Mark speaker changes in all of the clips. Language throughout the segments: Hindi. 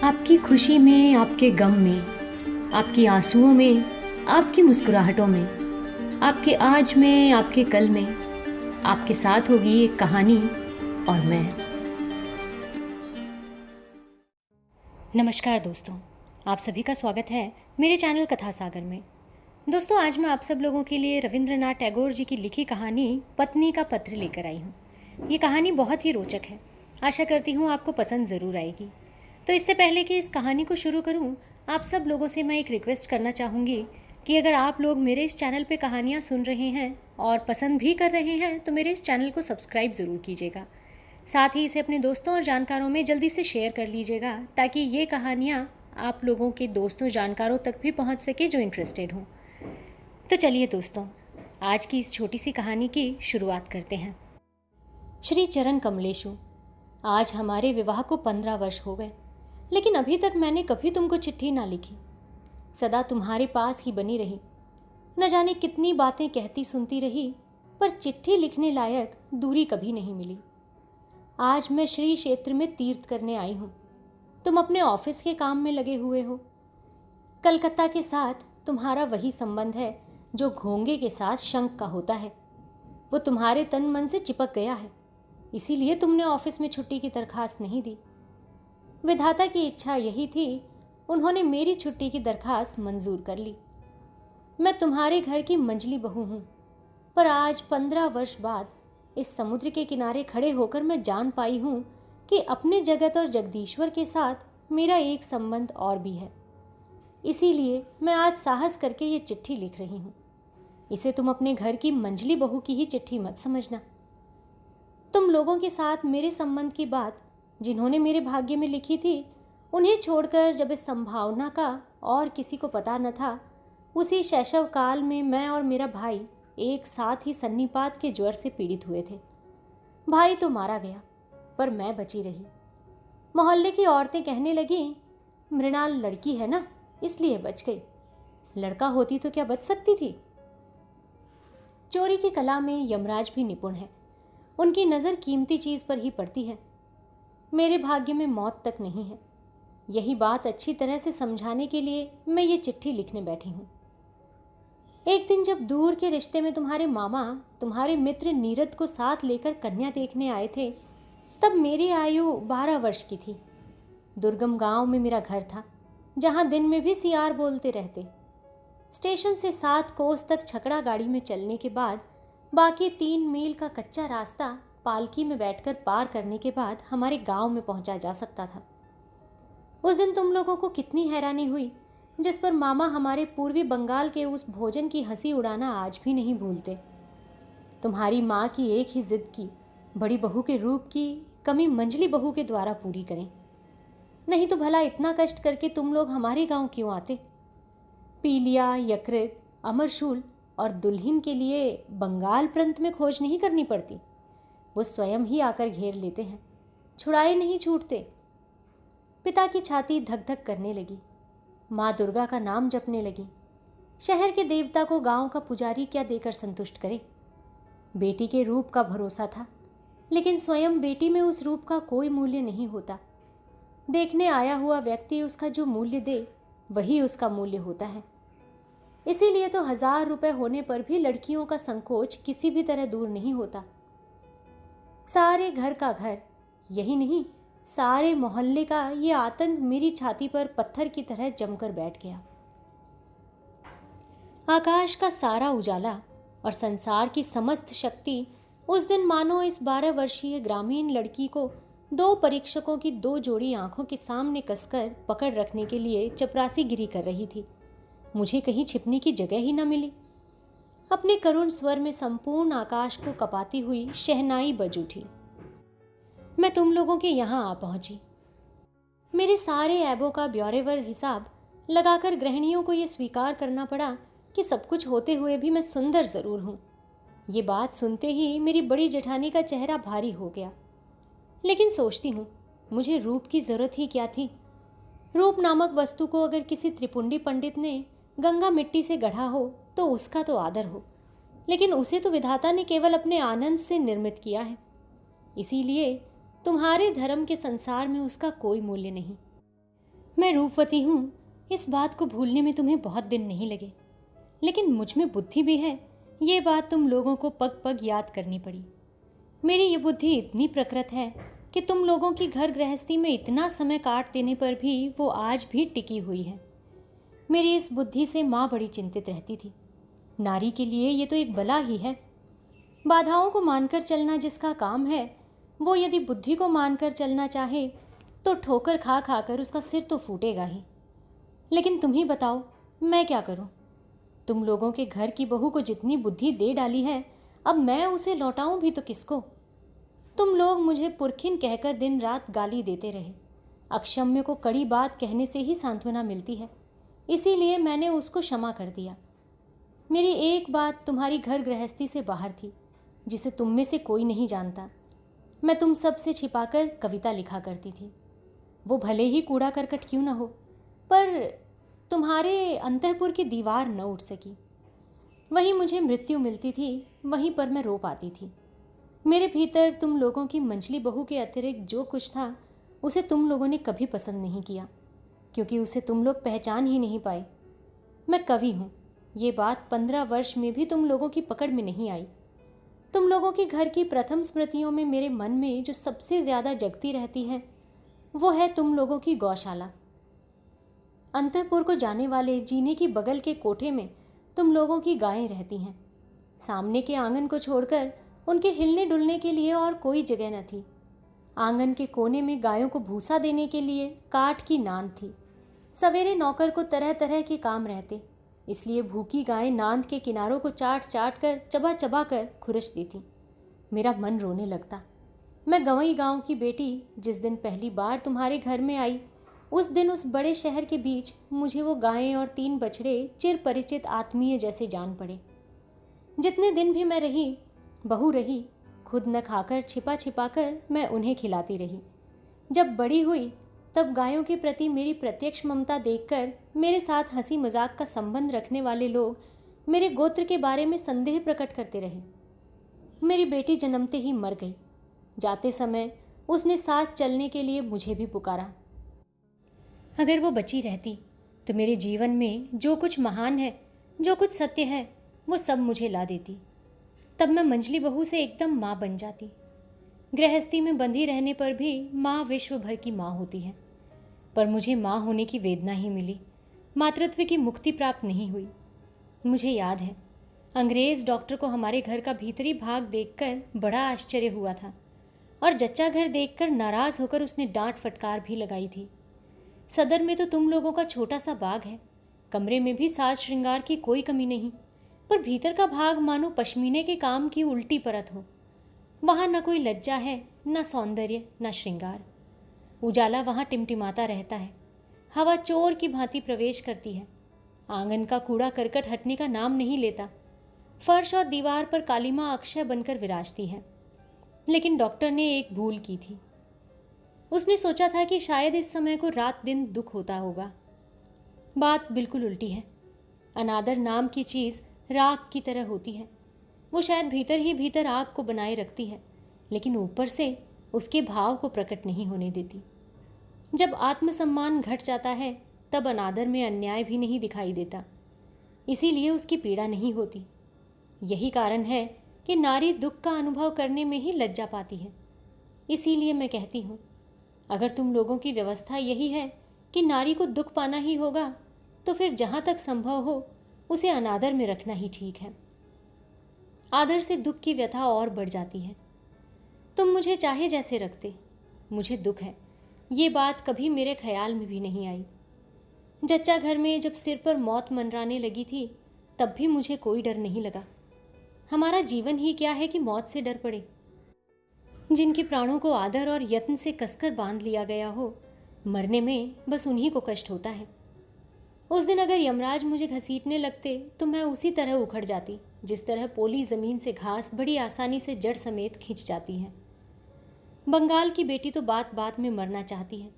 Speaker 1: आपकी खुशी में, आपके गम में, आपकी आंसुओं में, आपकी मुस्कुराहटों में, आपके आज में, आपके कल में, आपके साथ होगी एक कहानी और मैं। नमस्कार दोस्तों, आप सभी का स्वागत है मेरे चैनल कथा सागर में। दोस्तों, आज मैं आप सब लोगों के लिए रविंद्रनाथ टैगोर जी की लिखी कहानी पत्नी का पत्र लेकर आई हूँ। ये कहानी बहुत ही रोचक है, आशा करती हूँ आपको पसंद ज़रूर आएगी। तो इससे पहले कि इस कहानी को शुरू करूं, आप सब लोगों से मैं एक रिक्वेस्ट करना चाहूँगी कि अगर आप लोग मेरे इस चैनल पे कहानियाँ सुन रहे हैं और पसंद भी कर रहे हैं तो मेरे इस चैनल को सब्सक्राइब ज़रूर कीजिएगा। साथ ही इसे अपने दोस्तों और जानकारों में जल्दी से शेयर कर लीजिएगा ताकि ये कहानियाँ आप लोगों के दोस्तों जानकारों तक भी पहुँच सके जो इंटरेस्टेड हों। तो चलिए दोस्तों, आज की इस छोटी सी कहानी की शुरुआत करते हैं। श्री चरण कमलेशु, आज हमारे विवाह को 15 वर्ष हो गए, लेकिन अभी तक मैंने कभी तुमको चिट्ठी ना लिखी। सदा तुम्हारे पास ही बनी रही, न जाने कितनी बातें कहती सुनती रही, पर चिट्ठी लिखने लायक दूरी कभी नहीं मिली। आज मैं श्री क्षेत्र में तीर्थ करने आई हूँ, तुम अपने ऑफिस के काम में लगे हुए हो। कलकत्ता के साथ तुम्हारा वही संबंध है जो घोंगे के साथ शंख का होता है। वो तुम्हारे तन मन से चिपक गया है, इसीलिए तुमने ऑफिस में छुट्टी की दरखास्त नहीं दी। विधाता की इच्छा यही थी, उन्होंने मेरी छुट्टी की दरखास्त मंजूर कर ली। मैं तुम्हारे घर की मंझली बहू हूँ, पर आज 15 वर्ष बाद इस समुद्र के किनारे खड़े होकर मैं जान पाई हूँ कि अपने जगत और जगदीश्वर के साथ मेरा एक संबंध और भी है। इसीलिए मैं आज साहस करके ये चिट्ठी लिख रही हूँ। इसे तुम अपने घर की मंझली बहू की ही चिट्ठी मत समझना। तुम लोगों के साथ मेरे संबंध की बात जिन्होंने मेरे भाग्य में लिखी थी, उन्हें छोड़कर जब इस संभावना का और किसी को पता न था, उसी शैशव काल में मैं और मेरा भाई एक साथ ही सन्निपात के ज्वर से पीड़ित हुए थे। भाई तो मारा गया, पर मैं बची रही। मोहल्ले की औरतें कहने लगीं, मृणाल लड़की है ना, इसलिए बच गई। लड़का होती तो क्या बच सकती थी। चोरी की कला में यमराज भी निपुण है, उनकी नज़र कीमती चीज़ पर ही पड़ती है। मेरे भाग्य में मौत तक नहीं है। यही बात अच्छी तरह से समझाने के लिए मैं ये चिट्ठी लिखने बैठी हूँ। एक दिन जब दूर के रिश्ते में तुम्हारे मामा तुम्हारे मित्र नीरद को साथ लेकर कन्या देखने आए थे, तब मेरी आयु 12 वर्ष की थी। दुर्गम गांव में मेरा घर था, जहाँ दिन में भी सियार बोलते रहते। स्टेशन से 7 कोस तक छकड़ा गाड़ी में चलने के बाद बाकी 3 मील का कच्चा रास्ता पालकी में बैठकर पार करने के बाद हमारे गांव में पहुंचा जा सकता था। उस दिन तुम लोगों को कितनी हैरानी हुई, जिस पर मामा हमारे पूर्वी बंगाल के उस भोजन की हंसी उड़ाना आज भी नहीं भूलते। तुम्हारी माँ की एक ही जिद की, बड़ी बहू के रूप की कमी मंझली बहू के द्वारा पूरी करें, नहीं तो भला इतना कष्ट करके तुम लोग हमारे गांव क्यों आते। पीलिया, यकृत, अमरशूल और दुल्हन के लिए बंगाल प्रांत में खोज नहीं करनी पड़ती, वो स्वयं ही आकर घेर लेते हैं, छुड़ाए नहीं छूटते। पिता की छाती धक धक करने लगी, माँ दुर्गा का नाम जपने लगी। शहर के देवता को गांव का पुजारी क्या देकर संतुष्ट करे। बेटी के रूप का भरोसा था, लेकिन स्वयं बेटी में उस रूप का कोई मूल्य नहीं होता। देखने आया हुआ व्यक्ति उसका जो मूल्य दे, वही उसका मूल्य होता है। इसीलिए तो 1000 रुपये होने पर भी लड़कियों का संकोच किसी भी तरह दूर नहीं होता। सारे घर का घर, यही नहीं सारे मोहल्ले का ये आतंक मेरी छाती पर पत्थर की तरह जमकर बैठ गया। आकाश का सारा उजाला और संसार की समस्त शक्ति उस दिन मानो इस 12 वर्षीय ग्रामीण लड़की को 2 परीक्षकों की 2 जोड़ी आंखों के सामने कसकर पकड़ रखने के लिए चपरासीगिरी कर रही थी। मुझे कहीं छिपने की जगह ही न मिली। अपने करुण स्वर में संपूर्ण आकाश को कपाती हुई शहनाई बज उठी। मैं तुम लोगों के यहाँ आ पहुंची। मेरे सारे ऐबों का ब्यौरेवर हिसाब लगाकर गृहिणियों को ये स्वीकार करना पड़ा कि सब कुछ होते हुए भी मैं सुंदर ज़रूर हूँ। ये बात सुनते ही मेरी बड़ी जेठानी का चेहरा भारी हो गया। लेकिन सोचती हूँ, मुझे रूप की ज़रूरत ही क्या थी। रूप नामक वस्तु को अगर किसी त्रिपुंडी पंडित ने गंगा मिट्टी से गढ़ा हो तो उसका तो आदर हो, लेकिन उसे तो विधाता ने केवल अपने आनंद से निर्मित किया है। इसीलिए तुम्हारे धर्म के संसार में उसका कोई मूल्य नहीं। मैं रूपवती हूँ, इस बात को भूलने में तुम्हें बहुत दिन नहीं लगे, लेकिन मुझ में बुद्धि भी है, ये बात तुम लोगों को पग पग याद करनी पड़ी। मेरी ये बुद्धि इतनी प्रकृत है कि तुम लोगों की घर गृहस्थी में इतना समय काट देने पर भी वो आज भी टिकी हुई है। मेरी इस बुद्धि से माँ बड़ी चिंतित रहती थी। नारी के लिए ये तो एक बला ही है। बाधाओं को मानकर चलना जिसका काम है, वो यदि बुद्धि को मानकर चलना चाहे तो ठोकर खा खा कर उसका सिर तो फूटेगा ही। लेकिन तुम ही बताओ, मैं क्या करूं? तुम लोगों के घर की बहू को जितनी बुद्धि दे डाली है, अब मैं उसे लौटाऊं भी तो किसको? तुम लोग मुझे पुरखिन कहकर दिन रात गाली देते रहे। अक्षम्य को कड़ी बात कहने से ही सांत्वना मिलती है, इसीलिए मैंने उसको क्षमा कर दिया। मेरी एक बात तुम्हारी घर गृहस्थी से बाहर थी, जिसे तुम में से कोई नहीं जानता। मैं तुम सब से छिपाकर कविता लिखा करती थी। वो भले ही कूड़ा करकट क्यों न हो, पर तुम्हारे अंतःपुर की दीवार न उठ सकी। वहीं मुझे मृत्यु मिलती थी, वहीं पर मैं रो पाती थी। मेरे भीतर तुम लोगों की मंझली बहू के अतिरिक्त जो कुछ था, उसे तुम लोगों ने कभी पसंद नहीं किया, क्योंकि उसे तुम लोग पहचान ही नहीं पाए। मैं कवि हूँ, ये बात 15 वर्ष में भी तुम लोगों की पकड़ में नहीं आई। तुम लोगों के घर की प्रथम स्मृतियों में मेरे मन में जो सबसे ज़्यादा जगती रहती है, वो है तुम लोगों की गौशाला। अंतःपुर को जाने वाले जीने की बगल के कोठे में तुम लोगों की गायें रहती हैं। सामने के आंगन को छोड़कर उनके हिलने डुलने के लिए और कोई जगह न थी। आंगन के कोने में गायों को भूसा देने के लिए काठ की नांद थी। सवेरे नौकर को तरह तरह के काम रहते, इसलिए भूखी गायें नांद के किनारों को चाट चाट कर चबा चबा कर खुरच देती। मेरा मन रोने लगता। मैं गंवई गांव की बेटी जिस दिन पहली बार तुम्हारे घर में आई, उस दिन उस बड़े शहर के बीच मुझे वो गायें और 3 बछड़े चिर परिचित आत्मीय जैसे जान पड़े। जितने दिन भी मैं रही, बहू रही, खुद न खाकर छिपा छिपा कर मैं उन्हें खिलाती रही। जब बड़ी हुई तब गायों के प्रति मेरी प्रत्यक्ष ममता देखकर मेरे साथ हंसी मजाक का संबंध रखने वाले लोग मेरे गोत्र के बारे में संदेह प्रकट करते रहे। मेरी बेटी जन्मते ही मर गई। जाते समय उसने साथ चलने के लिए मुझे भी पुकारा। अगर वो बची रहती तो मेरे जीवन में जो कुछ महान है, जो कुछ सत्य है, वो सब मुझे ला देती। तब मैं मंझली बहू से एकदम माँ बन जाती। गृहस्थी में बंधी रहने पर भी माँ विश्व भर की माँ होती है, पर मुझे माँ होने की वेदना ही मिली, मातृत्व की मुक्ति प्राप्त नहीं हुई। मुझे याद है, अंग्रेज़ डॉक्टर को हमारे घर का भीतरी भाग देखकर बड़ा आश्चर्य हुआ था और जच्चा घर देखकर नाराज़ होकर उसने डांट फटकार भी लगाई थी। सदर में तो तुम लोगों का छोटा सा बाग है, कमरे में भी साज श्रृंगार की कोई कमी नहीं, पर भीतर का भाग मानो पश्मीने के काम की उल्टी परत हो। वहाँ न कोई लज्जा है, न सौंदर्य, न श्रृंगार। उजाला वहाँ टिमटिमाता रहता है, हवा चोर की भांति प्रवेश करती है। आंगन का कूड़ा करकट हटने का नाम नहीं लेता। फर्श और दीवार पर कालीमा अक्षय बनकर विराजती है। लेकिन डॉक्टर ने एक भूल की थी। उसने सोचा था कि शायद इस समय को रात दिन दुख होता होगा। बात बिल्कुल उल्टी है। अनादर नाम की चीज़ राख की तरह होती है। वो शायद भीतर ही भीतर आग को बनाए रखती है, लेकिन ऊपर से उसके भाव को प्रकट नहीं होने देती। जब आत्मसम्मान घट जाता है तब अनादर में अन्याय भी नहीं दिखाई देता, इसीलिए उसकी पीड़ा नहीं होती। यही कारण है कि नारी दुख का अनुभव करने में ही लज्जा पाती है। इसीलिए मैं कहती हूँ, अगर तुम लोगों की व्यवस्था यही है कि नारी को दुख पाना ही होगा, तो फिर जहाँ तक संभव हो उसे अनादर में रखना ही ठीक है। आदर से दुख की व्यथा और बढ़ जाती है। तुम मुझे चाहे जैसे रखते, मुझे दुख है, ये बात कभी मेरे ख्याल में भी नहीं आई। जच्चा घर में जब सिर पर मौत मंडराने लगी थी, तब भी मुझे कोई डर नहीं लगा। हमारा जीवन ही क्या है कि मौत से डर पड़े। जिनके प्राणों को आदर और यत्न से कसकर बांध लिया गया हो, मरने में बस उन्हीं को कष्ट होता है। उस दिन अगर यमराज मुझे घसीटने लगते तो मैं उसी तरह उखड़ जाती, जिस तरह पोली ज़मीन से घास बड़ी आसानी से जड़ समेत खिंच जाती है। बंगाल की बेटी तो बात बात में मरना चाहती है,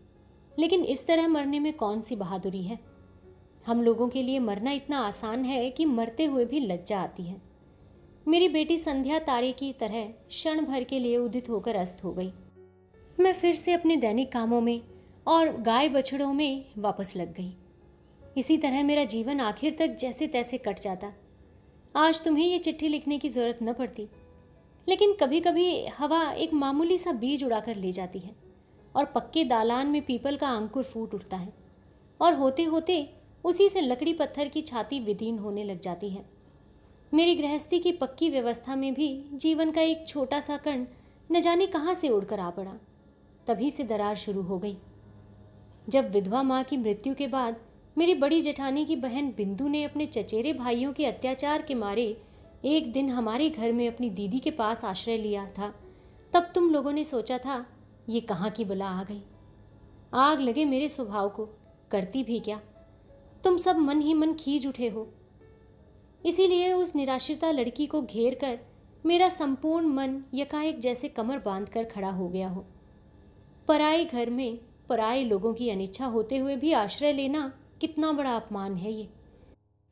Speaker 1: लेकिन इस तरह मरने में कौन सी बहादुरी है। हम लोगों के लिए मरना इतना आसान है कि मरते हुए भी लज्जा आती है। मेरी बेटी संध्या तारे की तरह क्षण भर के लिए उदित होकर अस्त हो गई। मैं फिर से अपने दैनिक कामों में और गाय बछड़ों में वापस लग गई। इसी तरह मेरा जीवन आखिर तक जैसे तैसे कट जाता। आज तुम्हें ये चिट्ठी लिखने की ज़रूरत न पड़ती, लेकिन कभी कभी हवा एक मामूली सा बीज उड़ाकर ले जाती है और पक्के दालान में पीपल का अंकुर फूट उठता है और होते होते उसी से लकड़ी पत्थर की छाती विदीर्ण होने लग जाती है। मेरी गृहस्थी की पक्की व्यवस्था में भी जीवन का एक छोटा सा कण न जाने कहाँ से उड़कर आ पड़ा। तभी से दरार शुरू हो गई जब विधवा माँ की मृत्यु के बाद मेरी बड़ी जेठानी की बहन बिंदु ने अपने चचेरे भाइयों के अत्याचार के मारे एक दिन हमारे घर में अपनी दीदी के पास आश्रय लिया था। तब तुम लोगों ने सोचा था ये कहाँ की बला आ गई। आग लगे मेरे स्वभाव को, करती भी क्या। तुम सब मन ही मन खींच उठे हो। इसीलिए उस निराश्रिता लड़की को घेर कर मेरा संपूर्ण मन यकाएक जैसे कमर बांध कर खड़ा हो गया हो। पराए घर में पराए लोगों की अनिच्छा होते हुए भी आश्रय लेना कितना बड़ा अपमान है।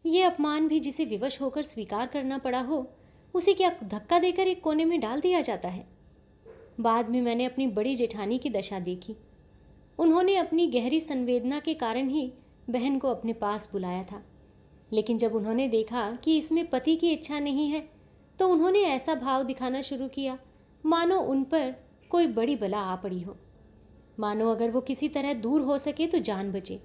Speaker 1: ये अपमान भी जिसे विवश होकर स्वीकार करना पड़ा हो, उसे क्या धक्का देकर एक कोने में डाल दिया जाता है। बाद में मैंने अपनी बड़ी जेठानी की दशा देखी। उन्होंने अपनी गहरी संवेदना के कारण ही बहन को अपने पास बुलाया था, लेकिन जब उन्होंने देखा कि इसमें पति की इच्छा नहीं है, तो उन्होंने ऐसा भाव दिखाना शुरू किया मानो उन पर कोई बड़ी बला आ पड़ी हो, मानो अगर वो किसी तरह दूर हो सके तो जान बचे।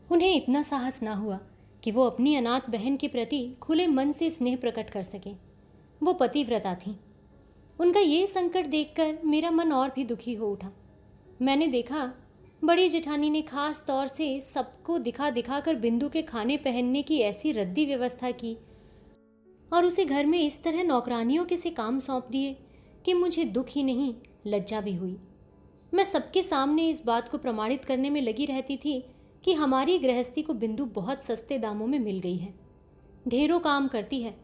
Speaker 1: उन्हें इतना साहस ना हुआ कि वो अपनी अनाथ बहन के प्रति खुले मन से स्नेह प्रकट कर सकें। वो पतिव्रता थीं। उनका ये संकट देखकर मेरा मन और भी दुखी हो उठा। मैंने देखा बड़ी जेठानी ने खास तौर से सबको दिखा दिखा कर बिंदु के खाने पहनने की ऐसी रद्दी व्यवस्था की और उसे घर में इस तरह नौकरानियों के से काम सौंप दिए कि मुझे दुख ही नहीं लज्जा भी हुई। मैं सबके सामने इस बात को प्रमाणित करने में लगी रहती थी कि हमारी गृहस्थी को बिंदु बहुत सस्ते दामों में मिल गई है, ढेरों काम करती है,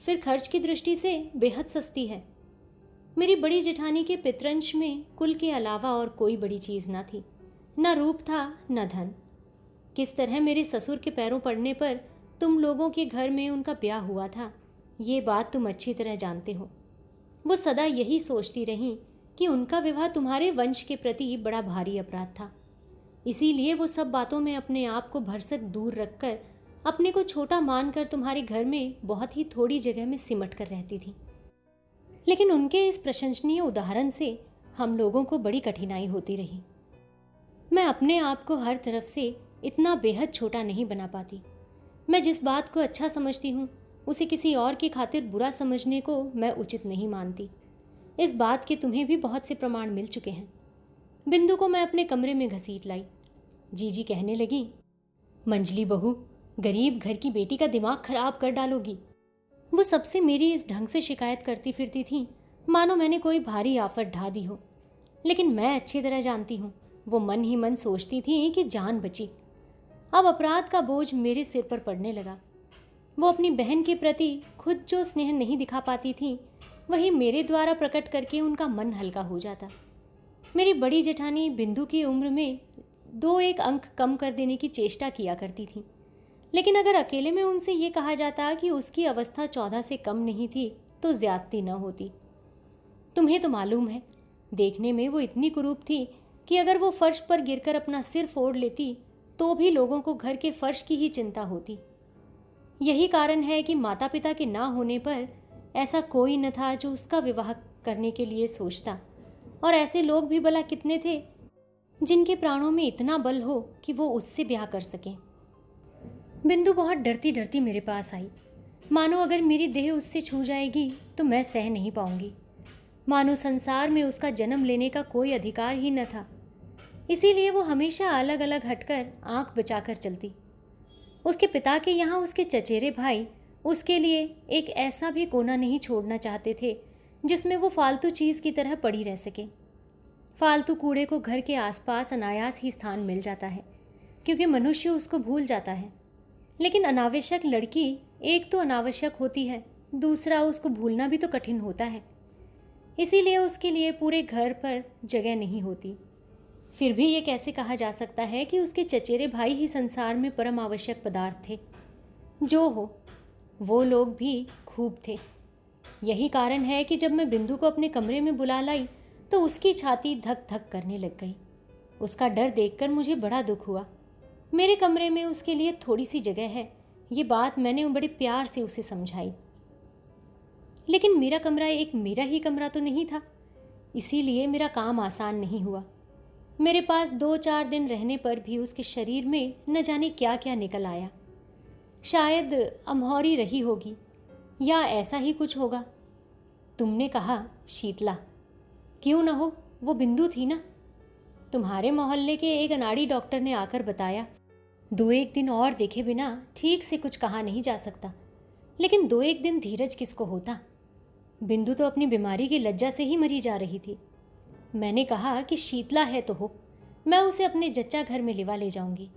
Speaker 1: फिर खर्च की दृष्टि से बेहद सस्ती है। मेरी बड़ी जेठानी के पितरंश में कुल के अलावा और कोई बड़ी चीज़ ना थी, न रूप था न धन। किस तरह मेरे ससुर के पैरों पड़ने पर तुम लोगों के घर में उनका ब्याह हुआ था, ये बात तुम अच्छी तरह जानते हो। वो सदा यही सोचती रहीं कि उनका विवाह तुम्हारे वंश के प्रति बड़ा भारी अपराध था। इसीलिए वो सब बातों में अपने आप को भरसक दूर रखकर अपने को छोटा मानकर तुम्हारे घर में बहुत ही थोड़ी जगह में सिमट कर रहती थी। लेकिन उनके इस प्रशंसनीय उदाहरण से हम लोगों को बड़ी कठिनाई होती रही। मैं अपने आप को हर तरफ से इतना बेहद छोटा नहीं बना पाती। मैं जिस बात को अच्छा समझती हूँ उसे किसी और की खातिर बुरा समझने को मैं उचित नहीं मानती। इस बात के तुम्हें भी बहुत से प्रमाण मिल चुके हैं। बिंदु को मैं अपने कमरे में घसीट लाई। जीजी कहने लगी, मंजली बहू, गरीब घर की बेटी का दिमाग खराब कर डालोगी। वो सबसे मेरी इस ढंग से शिकायत करती फिरती थी मानो मैंने कोई भारी आफत ढा दी हो। लेकिन मैं अच्छी तरह जानती हूँ वो मन ही मन सोचती थी कि जान बची। अब अपराध का बोझ मेरे सिर पर पड़ने लगा। वो अपनी बहन के प्रति खुद जो स्नेह नहीं दिखा पाती थी, वही मेरे द्वारा प्रकट करके उनका मन हल्का हो जाता। मेरी बड़ी जेठानी बिंदु की उम्र में 2-1 अंक कम कर देने की चेष्टा किया करती थी, लेकिन अगर अकेले में उनसे ये कहा जाता कि उसकी अवस्था 14 से कम नहीं थी तो ज्यादती न होती। तुम्हें तो मालूम है, देखने में वो इतनी कुरूप थी कि अगर वो फर्श पर गिरकर अपना सिर फोड़ लेती तो भी लोगों को घर के फर्श की ही चिंता होती। यही कारण है कि माता पिता के ना होने पर ऐसा कोई न था जो उसका विवाह करने के लिए सोचता, और ऐसे लोग भी भला कितने थे जिनके प्राणों में इतना बल हो कि वो उससे ब्याह कर सकें। बिंदु बहुत डरती डरती मेरे पास आई, मानो अगर मेरी देह उससे छू जाएगी तो मैं सह नहीं पाऊंगी, मानो संसार में उसका जन्म लेने का कोई अधिकार ही न था। इसीलिए वो हमेशा अलग अलग हटकर आंख बचाकर चलती। उसके पिता के यहाँ उसके चचेरे भाई उसके लिए एक ऐसा भी कोना नहीं छोड़ना चाहते थे जिसमें वो फालतू चीज़ की तरह पड़ी रह सके। फालतू कूड़े को घर के आसपास अनायास ही स्थान मिल जाता है, क्योंकि मनुष्य उसको भूल जाता है। लेकिन अनावश्यक लड़की एक तो अनावश्यक होती है, दूसरा उसको भूलना भी तो कठिन होता है। इसीलिए उसके लिए पूरे घर पर जगह नहीं होती। फिर भी ये कैसे कहा जा सकता है कि उसके चचेरे भाई ही संसार में परम आवश्यक पदार्थ थे। जो हो, वो लोग भी खूब थे। यही कारण है कि जब मैं बिंदु को अपने कमरे में बुला लाई तो उसकी छाती धक धक करने लग गई। उसका डर देखकर मुझे बड़ा दुख हुआ। मेरे कमरे में उसके लिए थोड़ी सी जगह है, ये बात मैंने बड़े प्यार से उसे समझाई। लेकिन मेरा कमरा एक मेरा ही कमरा तो नहीं था, इसीलिए मेरा काम आसान नहीं हुआ। मेरे पास 2-4 दिन रहने पर भी उसके शरीर में न जाने क्या क्या निकल आया। शायद अमहौरी रही होगी या ऐसा ही कुछ होगा। तुमने कहा शीतला, क्यों न हो, वो बिंदु थी ना। तुम्हारे मोहल्ले के एक अनाड़ी डॉक्टर ने आकर बताया, 2-1 दिन और देखे बिना ठीक से कुछ कहा नहीं जा सकता। लेकिन 2-1 दिन धीरज किसको होता। बिंदु तो अपनी बीमारी की लज्जा से ही मरी जा रही थी। मैंने कहा कि शीतला है तो हो, मैं उसे अपने जच्चा घर में लिवा ले जाऊंगी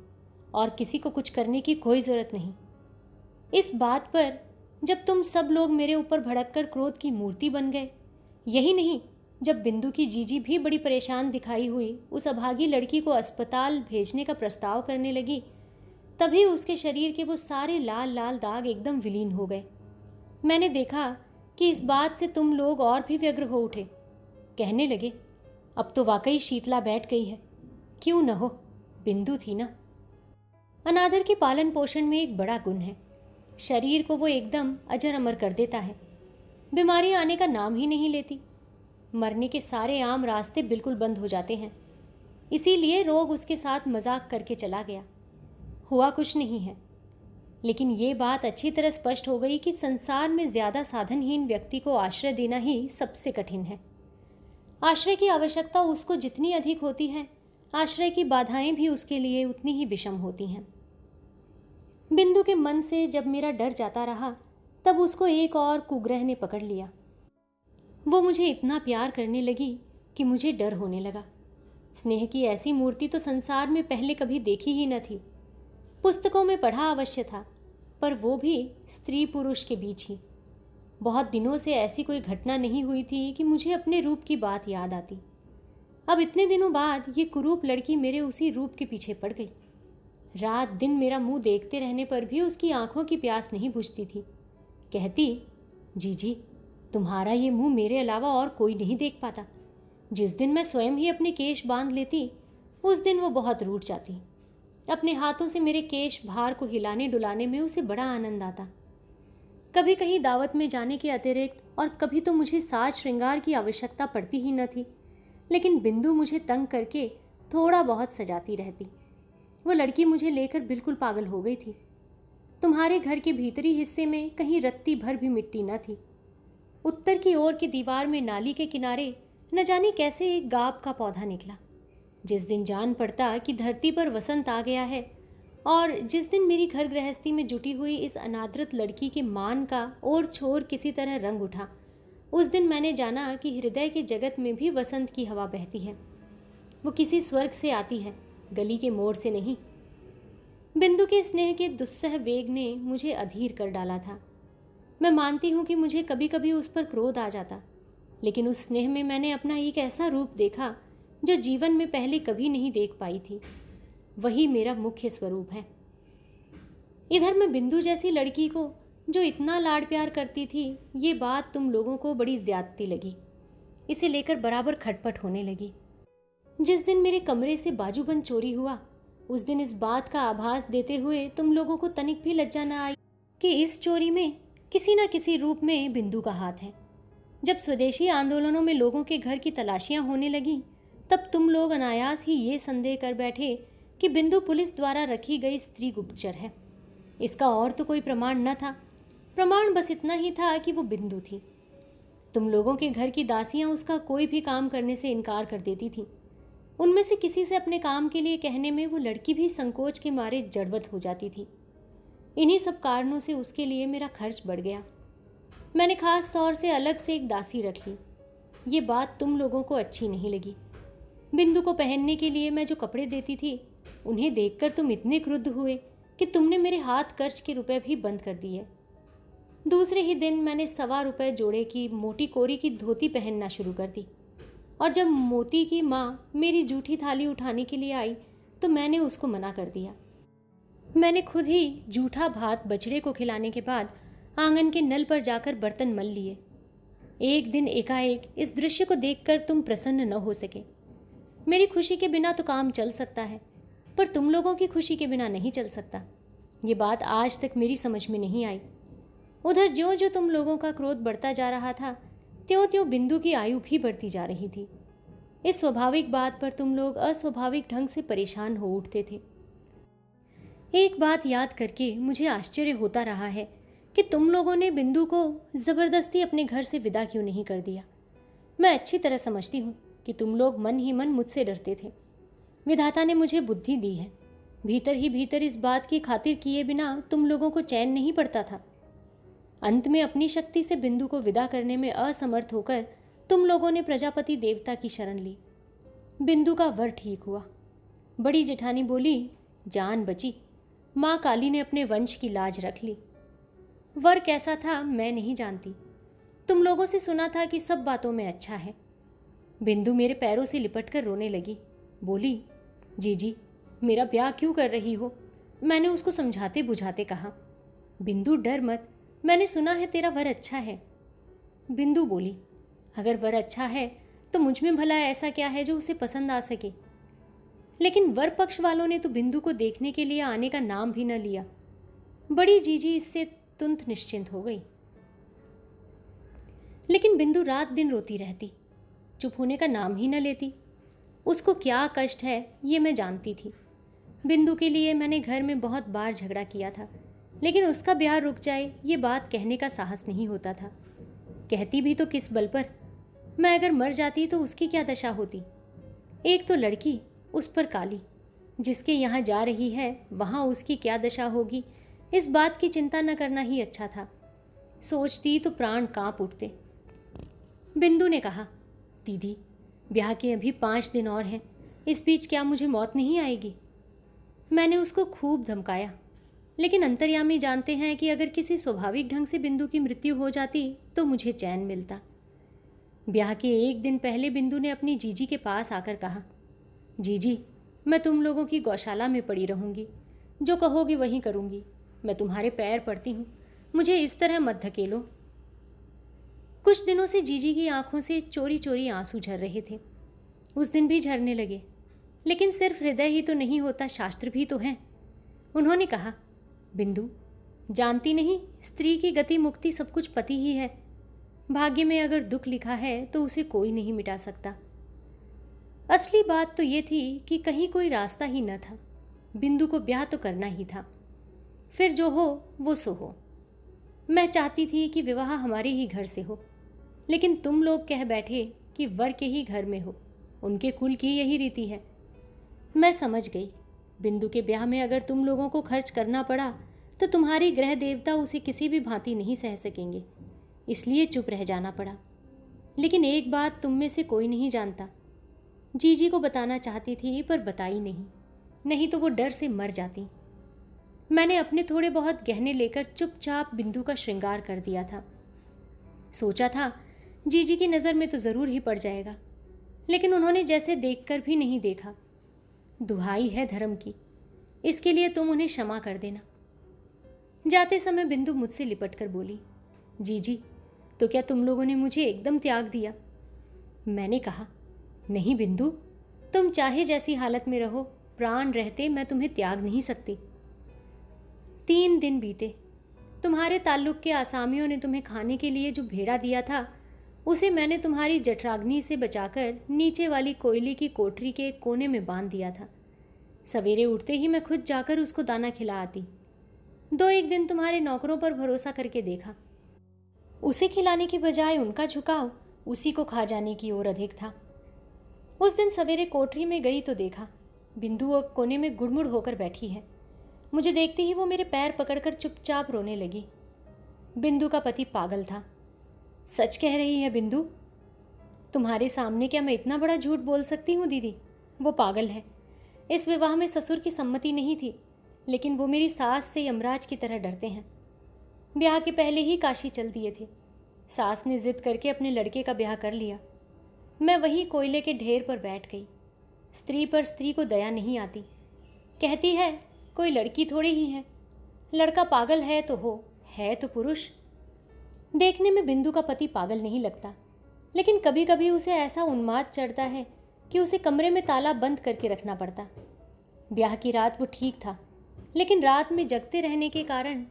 Speaker 1: और किसी को कुछ करने की कोई ज़रूरत नहीं। इस बात पर जब तुम सब लोग मेरे ऊपर भड़ककर क्रोध की मूर्ति बन गए, यही नहीं, जब बिंदु की जीजी भी बड़ी परेशान दिखाई हुई उस अभागी लड़की को अस्पताल भेजने का प्रस्ताव करने लगी, तभी उसके शरीर के वो सारे लाल लाल दाग एकदम विलीन हो गए। मैंने देखा कि इस बात से तुम लोग और भी व्यग्र हो उठे। कहने लगे, अब तो वाकई शीतला बैठ गई है, क्यों न हो, बिंदु थी ना। अनादर के पालन पोषण में एक बड़ा गुण है, शरीर को वो एकदम अजर अमर कर देता है। बीमारी आने का नाम ही नहीं लेती, मरने के सारे आम रास्ते बिल्कुल बंद हो जाते हैं। इसीलिए रोग उसके साथ मजाक करके चला गया। हुआ कुछ नहीं है, लेकिन ये बात अच्छी तरह स्पष्ट हो गई कि संसार में ज़्यादा साधनहीन व्यक्ति को आश्रय देना ही सबसे कठिन है। आश्रय की आवश्यकता उसको जितनी अधिक होती है, आश्रय की बाधाएं भी उसके लिए उतनी ही विषम होती हैं। बिंदु के मन से जब मेरा डर जाता रहा, तब उसको एक और कुग्रह ने पकड़ लिया। वो मुझे इतना प्यार करने लगी कि मुझे डर होने लगा। स्नेह की ऐसी मूर्ति तो संसार में पहले कभी देखी ही न थी। पुस्तकों में पढ़ा अवश्य था, पर वो भी स्त्री पुरुष के बीच ही। बहुत दिनों से ऐसी कोई घटना नहीं हुई थी कि मुझे अपने रूप की बात याद आती। अब इतने दिनों बाद ये कुरूप लड़की मेरे उसी रूप के पीछे पड़ गई। रात दिन मेरा मुंह देखते रहने पर भी उसकी आंखों की प्यास नहीं बुझती थी। कहती, जीजी, तुम्हारा ये मुंह मेरे अलावा और कोई नहीं देख पाता। जिस दिन मैं स्वयं ही अपने केश बांध लेती, उस दिन वो बहुत रूठ जाती। अपने हाथों से मेरे केश भार को हिलाने डुलाने में उसे बड़ा आनंद आता। कभी कहीं दावत में जाने के अतिरिक्त और कभी तो मुझे साज श्रृंगार की आवश्यकता पड़ती ही न थी, लेकिन बिंदु मुझे तंग करके थोड़ा बहुत सजाती रहती। वो लड़की मुझे लेकर बिल्कुल पागल हो गई थी। तुम्हारे घर के भीतरी हिस्से में कहीं रत्ती भर भी मिट्टी न थी। उत्तर की ओर की दीवार में नाली के किनारे न जाने कैसे एक गाब का पौधा निकला। जिस दिन जान पड़ता कि धरती पर वसंत आ गया है और जिस दिन मेरी घर गृहस्थी में जुटी हुई इस अनादृत लड़की के मान का और छोर किसी तरह रंग उठा, उस दिन मैंने जाना कि हृदय के जगत में भी वसंत की हवा बहती है। वो किसी स्वर्ग से आती है, गली के मोड़ से नहीं। बिंदु के स्नेह के दुस्सह वेग ने मुझे अधीर कर डाला था। मैं मानती हूँ कि मुझे कभी कभी उस पर क्रोध आ जाता, लेकिन उस स्नेह में मैंने अपना एक ऐसा रूप देखा जो जीवन में पहले कभी नहीं देख पाई थी। वही मेरा मुख्य स्वरूप है। इधर मैं बिंदु जैसी लड़की को जो इतना लाड प्यार करती थी, ये बात तुम लोगों को बड़ी ज्यादती लगी। इसे लेकर बराबर खटपट होने लगी। जिस दिन मेरे कमरे से बाजूबंद चोरी हुआ, उस दिन इस बात का आभास देते हुए तुम लोगों को तनिक भी लज्जा न आई कि इस चोरी में किसी न किसी रूप में बिंदु का हाथ है। जब स्वदेशी आंदोलनों में लोगों के घर की तलाशियां होने लगीं, तब तुम लोग अनायास ही ये संदेह कर बैठे कि बिंदु पुलिस द्वारा रखी गई स्त्री गुप्तचर है। इसका और तो कोई प्रमाण न था। प्रमाण बस इतना ही था कि वो बिंदु थी। तुम लोगों के घर की दासियां उसका कोई भी काम करने से इनकार कर देती थीं। उनमें से किसी से अपने काम के लिए कहने में वो लड़की भी संकोच के मारे जड़वत हो जाती थी। इन्हीं सब कारणों से उसके लिए मेरा खर्च बढ़ गया। मैंने खास तौर से अलग से एक दासी रख ली। ये बात तुम लोगों को अच्छी नहीं लगी। बिंदु को पहनने के लिए मैं जो कपड़े देती थी, उन्हें देखकर तुम इतने क्रुद्ध हुए कि तुमने मेरे हाथ खर्च के रुपए भी बंद कर दिए। दूसरे ही दिन मैंने 1.25 रुपये जोड़े की मोटी कोरी की धोती पहनना शुरू कर दी, और जब मोती की माँ मेरी जूठी थाली उठाने के लिए आई तो मैंने उसको मना कर दिया। मैंने खुद ही जूठा भात बछड़े को खिलाने के बाद आंगन के नल पर जाकर बर्तन मल लिए। एक दिन एकाएक इस दृश्य को देखकर तुम प्रसन्न न हो सके। मेरी खुशी के बिना तो काम चल सकता है, पर तुम लोगों की खुशी के बिना नहीं चल सकता। ये बात आज तक मेरी समझ में नहीं आई। उधर ज्यों ज्यों तुम लोगों का क्रोध बढ़ता जा रहा था, त्यों त्यों बिंदु की आयु भी बढ़ती जा रही थी। इस स्वाभाविक बात पर तुम लोग अस्वाभाविक ढंग से परेशान हो उठते थे। एक बात याद करके मुझे आश्चर्य होता रहा है कि तुम लोगों ने बिंदु को ज़बरदस्ती अपने घर से विदा क्यों नहीं कर दिया। मैं अच्छी तरह समझती हूँ कि तुम लोग मन ही मन मुझसे डरते थे। विधाता ने मुझे बुद्धि दी है। भीतर ही भीतर इस बात की खातिर किए बिना तुम लोगों को चैन नहीं पड़ता था। अंत में अपनी शक्ति से बिंदु को विदा करने में असमर्थ होकर तुम लोगों ने प्रजापति देवता की शरण ली। बिंदु का वर ठीक हुआ। बड़ी जेठानी बोली, जान बची। माँ काली ने अपने वंश की लाज रख ली। वर कैसा था मैं नहीं जानती। तुम लोगों से सुना था कि सब बातों में अच्छा है। बिंदु मेरे पैरों से लिपट कर रोने लगी। बोली, जीजी मेरा ब्याह क्यों कर रही हो? मैंने उसको समझाते बुझाते कहा। बिंदु डर मत, मैंने सुना है तेरा वर अच्छा है। बिंदु बोली, अगर वर अच्छा है तो मुझ में भला ऐसा क्या है जो उसे पसंद आ सके। लेकिन वर पक्ष वालों ने तो बिंदु को देखने के लिए आने का नाम भी न लिया। बड़ी जीजी इससे तुंत निश्चिंत हो गई। लेकिन बिंदु रात दिन रोती रहती, चुप होने का नाम ही न लेती। उसको क्या कष्ट है ये मैं जानती थी। बिंदु के लिए मैंने घर में बहुत बार झगड़ा किया था, लेकिन उसका ब्याह रुक जाए ये बात कहने का साहस नहीं होता था। कहती भी तो किस बल पर। मैं अगर मर जाती तो उसकी क्या दशा होती। एक तो लड़की, उस पर काली, जिसके यहाँ जा रही है वहाँ उसकी क्या दशा होगी, इस बात की चिंता न करना ही अच्छा था। सोचती तो प्राण कांप उठते। बिंदु ने कहा, दीदी ब्याह के अभी 5 दिन और हैं, इस बीच क्या मुझे मौत नहीं आएगी? मैंने उसको खूब धमकाया, लेकिन अंतर्यामी जानते हैं कि अगर किसी स्वाभाविक ढंग से बिंदु की मृत्यु हो जाती तो मुझे चैन मिलता। ब्याह के 1 दिन पहले बिंदु ने अपनी जीजी के पास आकर कहा, जीजी मैं तुम लोगों की गौशाला में पड़ी रहूँगी, जो कहोगे वही करूँगी। मैं तुम्हारे पैर पड़ती हूँ, मुझे इस तरह मत धकेलो। कुछ दिनों से जीजी की आंखों से चोरी चोरी आंसू झर रहे थे। उस दिन भी झरने लगे। लेकिन सिर्फ हृदय ही तो नहीं होता, शास्त्र भी तो हैं। उन्होंने कहा, बिंदु जानती नहीं, स्त्री की गति मुक्ति सब कुछ पति ही है। भाग्य में अगर दुख लिखा है तो उसे कोई नहीं मिटा सकता। असली बात तो ये थी कि कहीं कोई रास्ता ही न था। बिंदु को ब्याह तो करना ही था, फिर जो हो वो सो हो। मैं चाहती थी कि विवाह हमारे ही घर से हो, लेकिन तुम लोग कह बैठे कि वर के ही घर में हो, उनके कुल की यही रीति है। मैं समझ गई, बिंदु के ब्याह में अगर तुम लोगों को खर्च करना पड़ा तो तुम्हारी ग्रह देवता उसे किसी भी भांति नहीं सह सकेंगे, इसलिए चुप रह जाना पड़ा। लेकिन एक बात तुम में से कोई नहीं जानता। जीजी को बताना चाहती थी पर बताई नहीं तो वो डर से मर जाती। मैंने अपने थोड़े बहुत गहने लेकर चुपचाप बिंदु का श्रृंगार कर दिया था। सोचा था जीजी की नज़र में तो ज़रूर ही पड़ जाएगा, लेकिन उन्होंने जैसे देखकर भी नहीं देखा। दुहाई है धर्म की, इसके लिए तुम उन्हें क्षमा कर देना। जाते समय बिंदु मुझसे लिपट कर बोली, जीजी तो क्या तुम लोगों ने मुझे एकदम त्याग दिया? मैंने कहा, नहीं बिंदु, तुम चाहे जैसी हालत में रहो, प्राण रहते मैं तुम्हें त्याग नहीं सकती। 3 दिन बीते। तुम्हारे ताल्लुक के आसामियों ने तुम्हें खाने के लिए जो भेड़ा दिया था उसे मैंने तुम्हारी जठराग्नि से बचाकर नीचे वाली कोयले की कोठरी के एक कोने में बांध दिया था। सवेरे उठते ही मैं खुद जाकर उसको दाना खिला आती। 2-1 दिन तुम्हारे नौकरों पर भरोसा करके देखा, उसे खिलाने की बजाय उनका झुकाव उसी को खा जाने की ओर अधिक था। उस दिन सवेरे कोठरी में गई तो देखा बिंदु वो कोने में गुड़मुड़ होकर बैठी है। मुझे देखते ही वो मेरे पैर पकड़कर चुपचाप रोने लगी। बिंदु का पति पागल था। सच कह रही है बिंदु? तुम्हारे सामने क्या मैं इतना बड़ा झूठ बोल सकती हूँ दीदी? वो पागल है। इस विवाह में ससुर की सम्मति नहीं थी, लेकिन वो मेरी सास से यमराज की तरह डरते हैं। ब्याह के पहले ही काशी चल दिए थे। सास ने जिद करके अपने लड़के का ब्याह कर लिया। मैं वहीं कोयले के ढेर पर बैठ गई। स्त्री पर स्त्री को दया नहीं आती। कहती है कोई लड़की थोड़ी ही है, लड़का पागल है तो हो, है तो पुरुष। देखने में बिंदु का पति पागल नहीं लगता, लेकिन कभी कभी उसे ऐसा उन्माद चढ़ता है कि उसे कमरे में ताला बंद करके रखना पड़ता। ब्याह की रात वो ठीक था, लेकिन रात में जगते रहने के कारण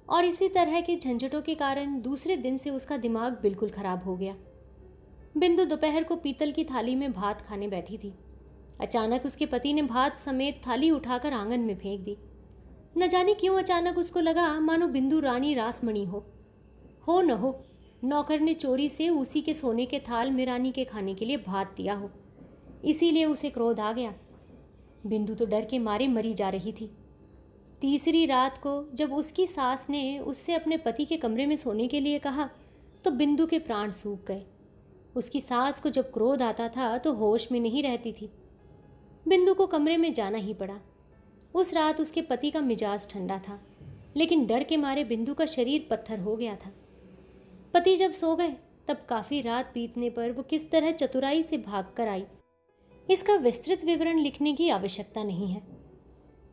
Speaker 1: और इसी तरह के झंझटों के कारण दूसरे दिन से उसका दिमाग बिल्कुल खराब हो गया। बिंदु दोपहर को पीतल की थाली में भात खाने बैठी थी। अचानक उसके पति ने भात समेत थाली उठाकर आंगन में फेंक दी। न जाने क्यों अचानक उसको लगा मानो बिंदु रानी रासमणी हो न हो, नौकर ने चोरी से उसी के सोने के थाल में रानी के खाने के लिए भात दिया हो, इसीलिए उसे क्रोध आ गया। बिंदु तो डर के मारे मरी जा रही थी। तीसरी रात को जब उसकी सास ने उससे अपने पति के कमरे में सोने के लिए कहा तो बिंदु के प्राण सूख गए। उसकी सास को जब क्रोध आता था तो होश में नहीं रहती थी। बिंदु को कमरे में जाना ही पड़ा। उस रात उसके पति का मिजाज ठंडा था, लेकिन डर के मारे बिंदु का शरीर पत्थर हो गया था। पति जब सो गए तब काफ़ी रात बीतने पर वो किस तरह चतुराई से भागकर आई, इसका विस्तृत विवरण लिखने की आवश्यकता नहीं है।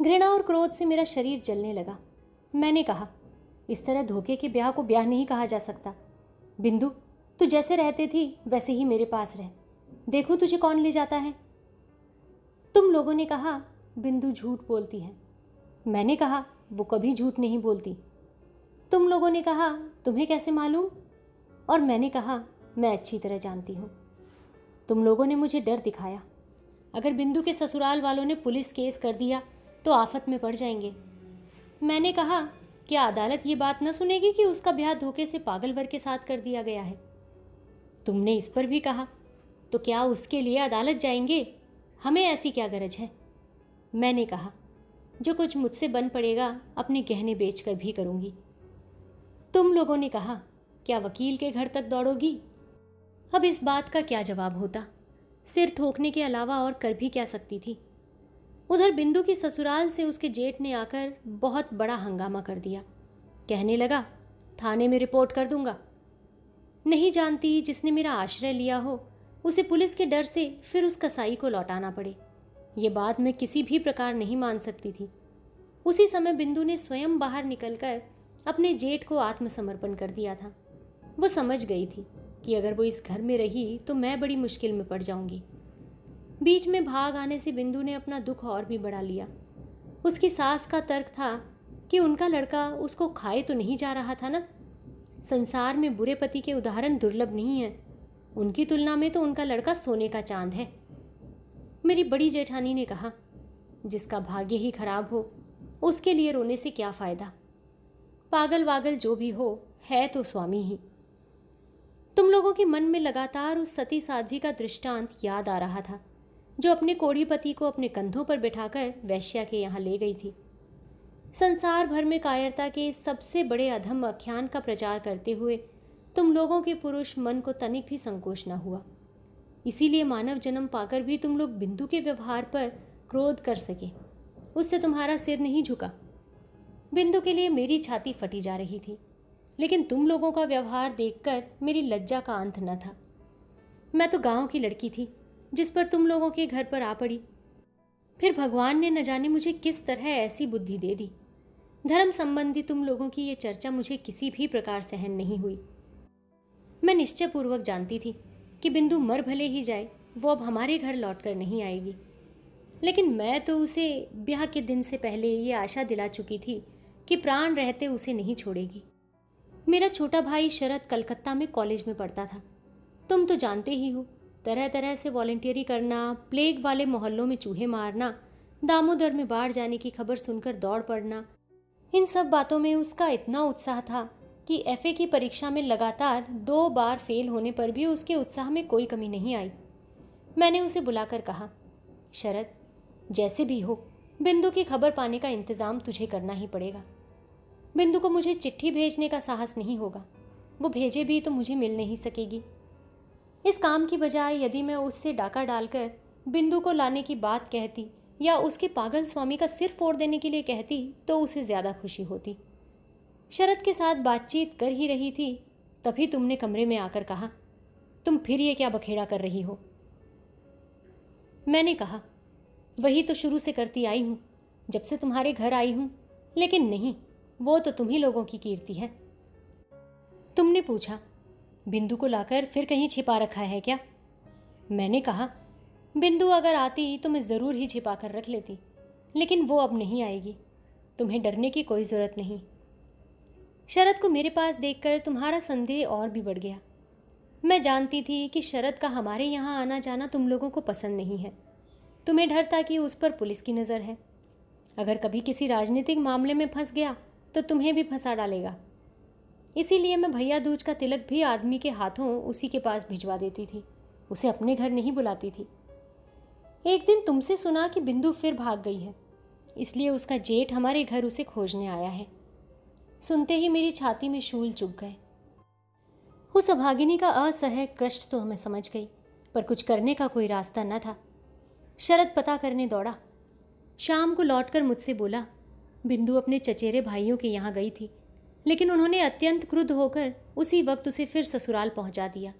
Speaker 1: घृणा और क्रोध से मेरा शरीर जलने लगा। मैंने कहा, इस तरह धोखे के ब्याह को ब्याह नहीं कहा जा सकता। बिंदु, तू जैसे रहते थी वैसे ही मेरे पास रह, देखो तुझे कौन ले जाता है। तुम लोगों ने कहा बिंदु झूठ बोलती है। मैंने कहा वो कभी झूठ नहीं बोलती। तुम लोगों ने कहा तुम्हें कैसे मालूम, और मैंने कहा मैं अच्छी तरह जानती हूँ। तुम लोगों ने मुझे डर दिखाया। अगर बिंदु के ससुराल वालों ने पुलिस केस कर दिया तो आफत में पड़ जाएंगे। मैंने कहा क्या अदालत ये बात न सुनेगी कि उसका ब्याह धोखे से पागलवर के साथ कर दिया गया है। तुमने इस पर भी कहा, तो क्या उसके लिए अदालत जाएंगे, हमें ऐसी क्या गरज है। मैंने कहा जो कुछ मुझसे बन पड़ेगा अपने गहने बेचकर भी करूँगी। तुम लोगों ने कहा क्या वकील के घर तक दौड़ोगी। अब इस बात का क्या जवाब होता, सिर ठोकने के अलावा और कर भी क्या सकती थी। उधर बिंदु की ससुराल से उसके जेठ ने आकर बहुत बड़ा हंगामा कर दिया। कहने लगा थाने में रिपोर्ट कर दूंगा। नहीं जानती जिसने मेरा आश्रय लिया हो उसे पुलिस के डर से फिर उस कसाई को लौटाना पड़े, ये बात मैं किसी भी प्रकार नहीं मान सकती थी। उसी समय बिंदु ने स्वयं बाहर निकलकर अपने जेठ को आत्मसमर्पण कर दिया था। वो समझ गई थी कि अगर वो इस घर में रही तो मैं बड़ी मुश्किल में पड़ जाऊंगी। बीच में भाग आने से बिंदु ने अपना दुख और भी बढ़ा लिया। उसकी सास का तर्क था कि उनका लड़का उसको खाए तो नहीं जा रहा था ना। संसार में बुरे पति के उदाहरण दुर्लभ नहीं हैं, उनकी तुलना में तो उनका लड़का सोने का चांद है। मेरी बड़ी जेठानी ने कहा जिसका भाग्य ही खराब हो उसके लिए रोने से क्या फ़ायदा, पागल वागल जो भी हो है तो स्वामी ही। तुम लोगों के मन में लगातार उस सती साध्वी का दृष्टांत याद आ रहा था जो अपने कोढ़ी पति को अपने कंधों पर बिठाकर वैश्या के यहाँ ले गई थी। संसार भर में कायरता के सबसे बड़े अधम आख्यान का प्रचार करते हुए तुम लोगों के पुरुष मन को तनिक भी संकोच न हुआ। इसीलिए मानव जन्म पाकर भी तुम लोग बिंदु के व्यवहार पर क्रोध कर सके, उससे तुम्हारा सिर नहीं झुका। बिंदु के लिए मेरी छाती फटी जा रही थी, लेकिन तुम लोगों का व्यवहार देखकर मेरी लज्जा का अंत न था। मैं तो गांव की लड़की थी जिस पर तुम लोगों के घर पर आ पड़ी। फिर भगवान ने न जाने मुझे किस तरह ऐसी बुद्धि दे दी। धर्म संबंधी तुम लोगों की ये चर्चा मुझे किसी भी प्रकार सहन नहीं हुई। मैं निश्चयपूर्वक जानती थी कि बिंदु मर भले ही जाए, वो अब हमारे घर लौटकर नहीं आएगी, लेकिन मैं तो उसे ब्याह के दिन से पहले ये आशा दिला चुकी थी कि प्राण रहते उसे नहीं छोड़ेगी। मेरा छोटा भाई शरद कलकत्ता में कॉलेज में पढ़ता था। तुम तो जानते ही हो, तरह तरह से वॉलंटियरी करना, प्लेग वाले मोहल्लों में चूहे मारना, दामोदर में बाढ़ जाने की खबर सुनकर दौड़ पड़ना, इन सब बातों में उसका इतना उत्साह था कि एफए की परीक्षा में लगातार 2 बार फेल होने पर भी उसके उत्साह में कोई कमी नहीं आई। मैंने उसे बुलाकर कहा, शरद, जैसे भी हो बिंदु की खबर पाने का इंतज़ाम तुझे करना ही पड़ेगा। बिंदु को मुझे चिट्ठी भेजने का साहस नहीं होगा, वो भेजे भी तो मुझे मिल नहीं सकेगी। इस काम की बजाय यदि मैं उससे डाका डालकर बिंदु को लाने की बात कहती या उसके पागल स्वामी का सिर फोड़ देने के लिए कहती तो उसे ज़्यादा खुशी होती। शरद के साथ बातचीत कर ही रही थी, तभी तुमने कमरे में आकर कहा, तुम फिर ये क्या बखेड़ा कर रही हो। मैंने कहा, वही तो शुरू से करती आई हूँ, जब से तुम्हारे घर आई हूँ, लेकिन नहीं, वो तो तुम ही लोगों की कीर्ति है। तुमने पूछा, बिंदु को लाकर फिर कहीं छिपा रखा है क्या। मैंने कहा, बिंदु अगर आती तो मैं ज़रूर ही छिपा कर रख लेती, लेकिन वो अब नहीं आएगी। तुम्हें डरने की कोई ज़रूरत नहीं। शरद को मेरे पास देखकर तुम्हारा संदेह और भी बढ़ गया। मैं जानती थी कि शरद का हमारे यहाँ आना जाना तुम लोगों को पसंद नहीं है। तुम्हें डर था कि उस पर पुलिस की नज़र है। अगर कभी किसी राजनीतिक मामले में फंस गया तो तुम्हें भी फंसा डालेगा। इसीलिए मैं भैया दूज का तिलक भी आदमी के हाथों उसी के पास भिजवा देती थी, उसे अपने घर नहीं बुलाती थी। एक दिन तुमसे सुना कि बिंदु फिर भाग गई है, इसलिए उसका जेठ हमारे घर उसे खोजने आया है। सुनते ही मेरी छाती में शूल चुभ गए। उस अभागिनी का असह्य कष्ट तो मैं समझ गई, पर कुछ करने का कोई रास्ता न था। शरद पता करने दौड़ा। शाम को लौटकर मुझसे बोला, बिंदु अपने चचेरे भाइयों के यहाँ गई थी, लेकिन उन्होंने अत्यंत क्रुद्ध होकर उसी वक्त उसे फिर ससुराल पहुँचा दिया।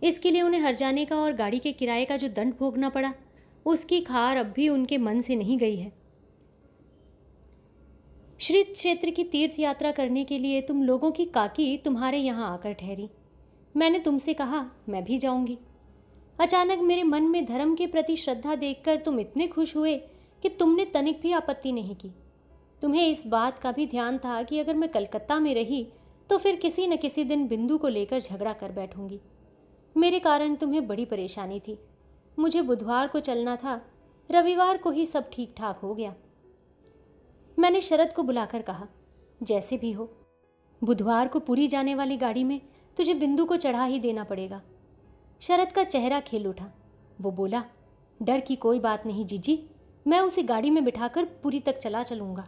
Speaker 1: इसके लिए उन्हें हर्जाने का और गाड़ी के किराए का जो दंड भोगना पड़ा, उसकी खार अब भी उनके मन से नहीं गई है। श्री क्षेत्र की तीर्थ यात्रा करने के लिए तुम लोगों की काकी तुम्हारे यहाँ आकर ठहरी। मैंने तुमसे कहा मैं भी जाऊंगी। अचानक मेरे मन में धर्म के प्रति श्रद्धा देखकर तुम इतने खुश हुए कि तुमने तनिक भी आपत्ति नहीं की। तुम्हें इस बात का भी ध्यान था कि अगर मैं कलकत्ता में रही तो फिर किसी न किसी दिन बिंदु को लेकर झगड़ा कर बैठूंगी। मेरे कारण तुम्हें बड़ी परेशानी थी। मुझे बुधवार को चलना था, रविवार को ही सब ठीक ठाक हो गया। मैंने शरद को बुलाकर कहा, जैसे भी हो बुधवार को पुरी जाने वाली गाड़ी में तुझे बिंदु को चढ़ा ही देना पड़ेगा। शरद का चेहरा खिल उठा। वो बोला, डर की कोई बात नहीं जीजी, मैं उसे गाड़ी में बिठाकर पुरी तक चला चलूँगा।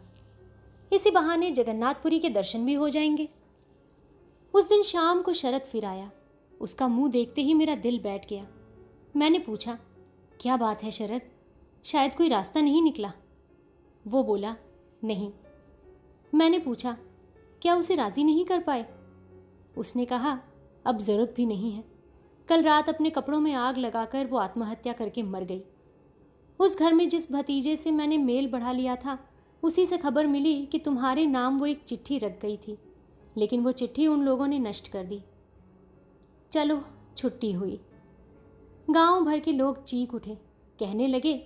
Speaker 1: इसी बहाने जगन्नाथपुरी के दर्शन भी हो जाएंगे। उस दिन शाम को शरद फिर आया। उसका मुंह देखते ही मेरा दिल बैठ गया। मैंने पूछा, क्या बात है शरद, शायद कोई रास्ता नहीं निकला? वो बोला, नहीं। मैंने पूछा, क्या उसे राज़ी नहीं कर पाए? उसने कहा, अब ज़रूरत भी नहीं है। कल रात अपने कपड़ों में आग लगाकर वो आत्महत्या करके मर गई। उस घर में जिस भतीजे से मैंने मेल बढ़ा लिया था, उसी से खबर मिली कि तुम्हारे नाम वो एक चिट्ठी रख गई थी, लेकिन वो चिट्ठी उन लोगों ने नष्ट कर दी। चलो, छुट्टी हुई। गांव भर के लोग चीख उठे, कहने लगे,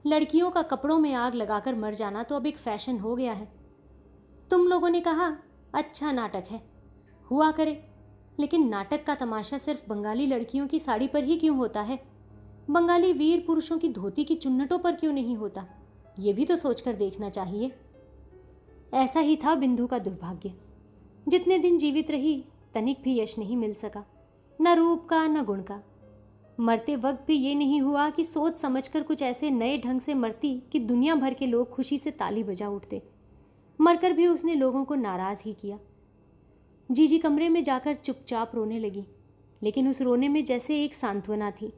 Speaker 1: लड़कियों का कपड़ों में आग लगाकर मर जाना तो अब एक फैशन हो गया है। तुम लोगों ने कहा, अच्छा नाटक है, हुआ करे, लेकिन नाटक का तमाशा सिर्फ बंगाली लड़कियों की साड़ी पर ही क्यों होता है? बंगाली वीर पुरुषों की धोती की चुन्नटों पर क्यों नहीं होता? ये भी तो सोचकर देखना चाहिए। ऐसा ही था बिंदु का दुर्भाग्य। जितने दिन जीवित रही, तनिक भी यश नहीं मिल सका, न रूप का न गुण का। मरते वक्त भी ये नहीं हुआ कि सोच समझकर कुछ ऐसे नए ढंग से मरती कि दुनिया भर के लोग खुशी से ताली बजा उठते। मरकर भी उसने लोगों को नाराज़ ही किया। जीजी कमरे में जाकर चुपचाप रोने लगी, लेकिन उस रोने में जैसे एक सांत्वना थी।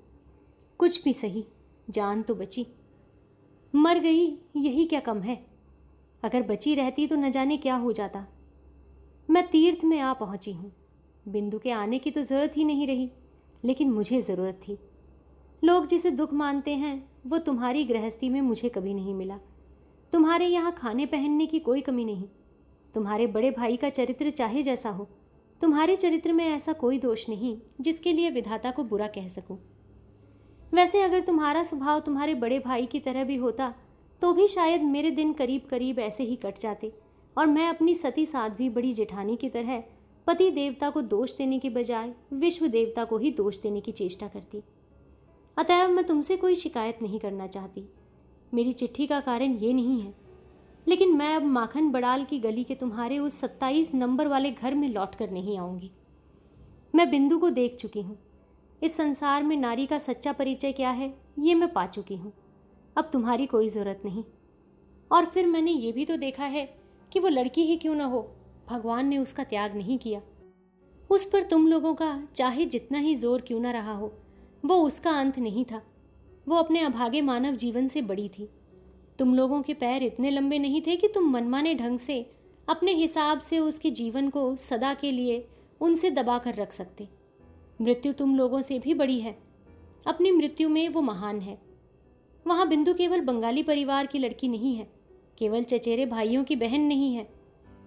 Speaker 1: कुछ भी सही, जान तो बची। मर गई, यही क्या कम है? अगर बची रहती तो न जाने क्या हो जाता। मैं तीर्थ में आ पहुंची हूँ। बिंदु के आने की तो ज़रूरत ही नहीं रही, लेकिन मुझे ज़रूरत थी। लोग जिसे दुख मानते हैं, वो तुम्हारी गृहस्थी में मुझे कभी नहीं मिला। तुम्हारे यहाँ खाने पहनने की कोई कमी नहीं। तुम्हारे बड़े भाई का चरित्र चाहे जैसा हो, तुम्हारे चरित्र में ऐसा कोई दोष नहीं जिसके लिए विधाता को बुरा कह सकूं। वैसे अगर तुम्हारा स्वभाव तुम्हारे बड़े भाई की तरह भी होता तो भी शायद मेरे दिन करीब करीब ऐसे ही कट जाते और मैं अपनी सती साध्वी बड़ी जेठानी की तरह पति देवता को दोष देने के बजाय विश्व देवता को ही दोष देने की चेष्टा करती। अतएव मैं तुमसे कोई शिकायत नहीं करना चाहती। मेरी चिट्ठी का कारण ये नहीं है, लेकिन मैं अब माखन बड़ाल की गली के तुम्हारे उस 27 नंबर वाले घर में लौट कर नहीं आऊँगी। मैं बिंदु को देख चुकी हूँ। इस संसार में नारी का सच्चा परिचय क्या है, ये मैं पा चुकी हूँ। अब तुम्हारी कोई ज़रूरत नहीं। और फिर मैंने ये भी तो देखा है कि वो लड़की ही क्यों ना हो, भगवान ने उसका त्याग नहीं किया। उस पर तुम लोगों का चाहे जितना ही जोर क्यों ना रहा हो, वो उसका अंत नहीं था। वो अपने अभागे मानव जीवन से बड़ी थी। तुम लोगों के पैर इतने लंबे नहीं थे कि तुम मनमाने ढंग से अपने हिसाब से उसके जीवन को सदा के लिए उनसे दबा कर रख सकते। मृत्यु तुम लोगों से भी बड़ी है। अपनी मृत्यु में वो महान है। वहाँ बिंदु केवल बंगाली परिवार की लड़की नहीं है, केवल चचेरे भाइयों की बहन नहीं है,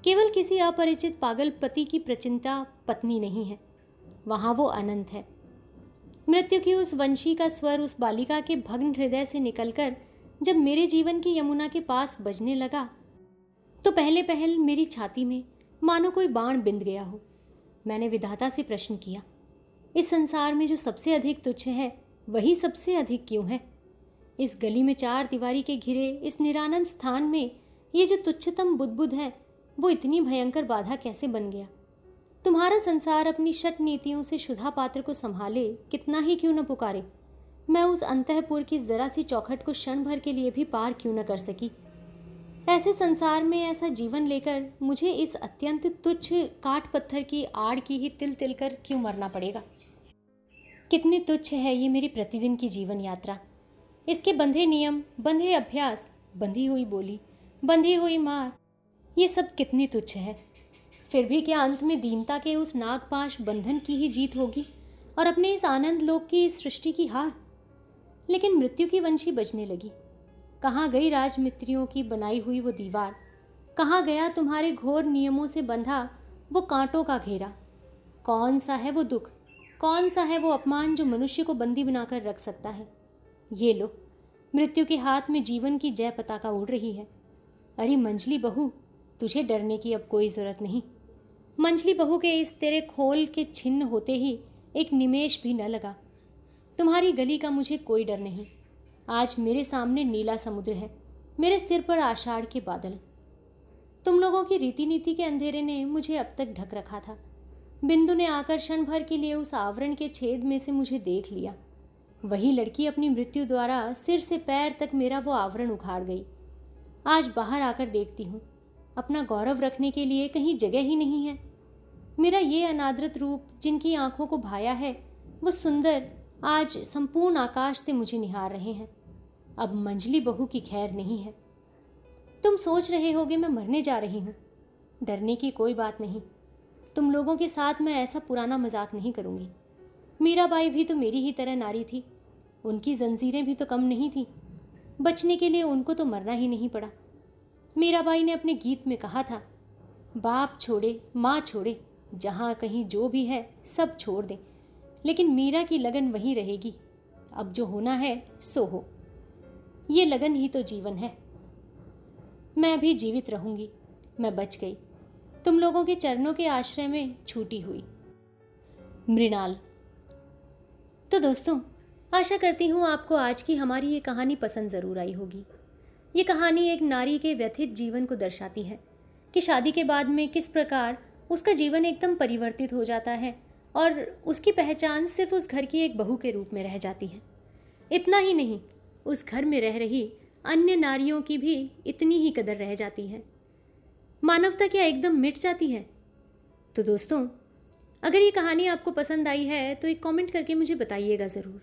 Speaker 1: केवल किसी अपरिचित पागल पति की प्रचिंता पत्नी नहीं है। वहाँ वो अनंत है। मृत्यु की उस वंशी का स्वर उस बालिका के भग्न हृदय से निकलकर जब मेरे जीवन की यमुना के पास बजने लगा तो पहले पहल मेरी छाती में मानो कोई बाण बिंध गया हो। मैंने विधाता से प्रश्न किया, इस संसार में जो सबसे अधिक तुच्छ है वही सबसे अधिक क्यों है? इस गली में चार दीवारी के घिरे इस निरानंद स्थान में ये जो तुच्छतम बुद्बुद है वो इतनी भयंकर बाधा कैसे बन गया? तुम्हारा संसार अपनी शट नीतियों से शुद्धा पात्र को संभाले कितना ही क्यों न पुकारे, मैं उस अंतःपुर की जरा सी चौखट को क्षण भर के लिए भी पार क्यों न कर सकी? ऐसे संसार में ऐसा जीवन लेकर मुझे इस अत्यंत तुच्छ काट पत्थर की आड़ की ही तिल तिल कर क्यों मरना पड़ेगा? कितनी तुच्छ है ये मेरी प्रतिदिन की जीवन यात्रा। इसके बंधे नियम, बंधे अभ्यास, बंधी हुई बोली, बंधी हुई मार, ये सब कितनी तुच्छ है। फिर भी क्या अंत में दीनता के उस नागपाश बंधन की ही जीत होगी और अपने इस आनंद लोक की सृष्टि की हार? लेकिन मृत्यु की वंशी बजने लगी। कहाँ गई राजमित्रियों की बनाई हुई वो दीवार? कहाँ गया तुम्हारे घोर नियमों से बंधा वो कांटों का घेरा? कौन सा है वो दुख, कौन सा है वो अपमान जो मनुष्य को बंदी बनाकर रख सकता है? ये लो, मृत्यु के हाथ में जीवन की जय पताका उड़ रही है। अरे मंजली बहू, तुझे डरने की अब कोई ज़रूरत नहीं। मंजली बहू के इस तेरे खोल के छिन्न होते ही एक निमेष भी न लगा। तुम्हारी गली का मुझे कोई डर नहीं। आज मेरे सामने नीला समुद्र है, मेरे सिर पर आषाढ़ के बादल। तुम लोगों की रीति नीति के अंधेरे ने मुझे अब तक ढक रखा था। बिंदु ने आकर्षण भर के लिए उस आवरण के छेद में से मुझे देख लिया। वही लड़की अपनी मृत्यु द्वारा सिर से पैर तक मेरा वो आवरण उखाड़ गई। आज बाहर आकर देखती हूँ, अपना गौरव रखने के लिए कहीं जगह ही नहीं है। मेरा ये अनादृत रूप जिनकी आंखों को भाया है वो सुंदर आज संपूर्ण आकाश से मुझे निहार रहे हैं। अब मंजली बहू की खैर नहीं है। तुम सोच रहे होगे मैं मरने जा रही हूँ। डरने की कोई बात नहीं। तुम लोगों के साथ मैं ऐसा पुराना मजाक नहीं करूँगी। मीराबाई भी तो मेरी ही तरह नारी थी। उनकी जंजीरें भी तो कम नहीं थी। बचने के लिए उनको तो मरना ही नहीं पड़ा। मीराबाई ने अपने गीत में कहा था, बाप छोड़े माँ छोड़े, जहाँ कहीं जो भी है सब छोड़ दें, लेकिन मीरा की लगन वहीं रहेगी। अब जो होना है सो हो। ये लगन ही तो जीवन है। मैं भी जीवित रहूंगी। मैं बच गई, तुम लोगों के चरणों के आश्रय में छूटी हुई। मृणाल। तो दोस्तों, आशा करती हूँ आपको आज की हमारी ये कहानी पसंद ज़रूर आई होगी। ये कहानी एक नारी के व्यथित जीवन को दर्शाती है कि शादी के बाद में किस प्रकार उसका जीवन एकदम परिवर्तित हो जाता है और उसकी पहचान सिर्फ उस घर की एक बहू के रूप में रह जाती है। इतना ही नहीं, उस घर में रह रही अन्य नारियों की भी इतनी ही कदर रह जाती है। मानवता क्या एकदम मिट जाती है? तो दोस्तों, अगर ये कहानी आपको पसंद आई है तो एक कमेंट करके मुझे बताइएगा ज़रूर,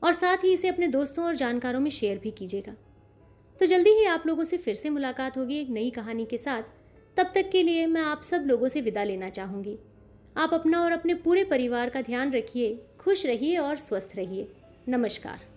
Speaker 1: और साथ ही इसे अपने दोस्तों और जानकारों में शेयर भी कीजिएगा। तो जल्दी ही आप लोगों से फिर से मुलाकात होगी एक नई कहानी के साथ। तब तक के लिए मैं आप सब लोगों से विदा लेना चाहूँगी। आप अपना और अपने पूरे परिवार का ध्यान रखिए, खुश रहिए और स्वस्थ रहिए। नमस्कार।